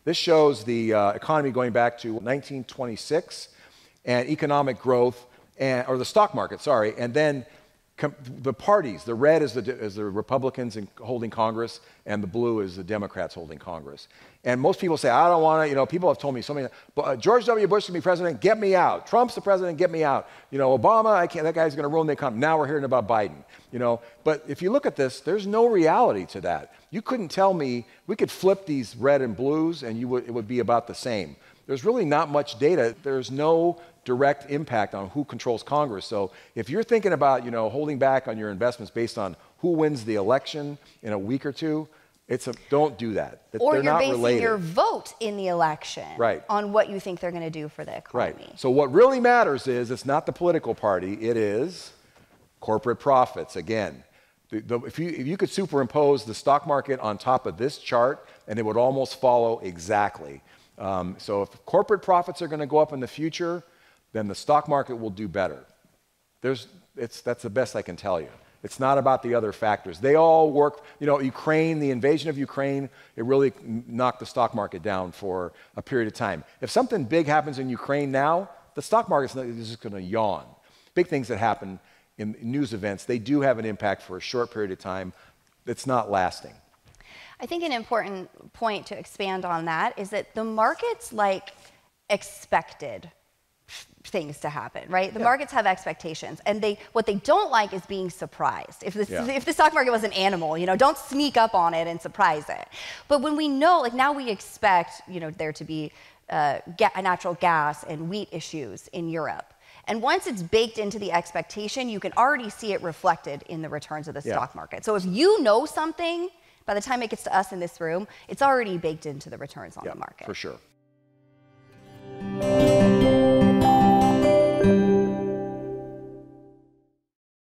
This shows the economy going back to 1926 and economic growth, or the stock market, sorry, and then the parties. The red is the Republicans holding Congress, and the blue is the Democrats holding Congress. And most people say, I don't want to, people have told me so many, George W. Bush can be president, get me out. Trump's the president, get me out. Obama, I can't, that guy's going to ruin the economy. Now we're hearing about Biden. But if you look at this, there's no reality to that. You couldn't tell me, we could flip these red and blues and it would be about the same. There's really not much data. There's no direct impact on who controls Congress. So if you're thinking about, holding back on your investments based on who wins the election in a week or two, don't do that. Or They're you're not basing related. your vote in the election on what you think they're going to do for the economy. Right. So what really matters is it's not the political party, it is corporate profits. Again, if you could superimpose the stock market on top of this chart, and it would almost follow exactly. So if corporate profits are going to go up in the future, then the stock market will do better. That's the best I can tell you. It's not about the other factors. They all work. Ukraine, the invasion of Ukraine, it really knocked the stock market down for a period of time. If something big happens in Ukraine now, the stock market is just going to yawn. Big things that happen in news events, they do have an impact for a short period of time. It's not lasting. I think an important point to expand on that is that the markets expected things to happen, right? The markets have expectations, and what they don't like is being surprised. If the stock market was an animal, don't sneak up on it and surprise it. But when we know, now we expect, there to be natural gas and wheat issues in Europe. And once it's baked into the expectation, you can already see it reflected in the returns of the stock market. So if you know something, by the time it gets to us in this room, it's already baked into the returns on the market. For sure.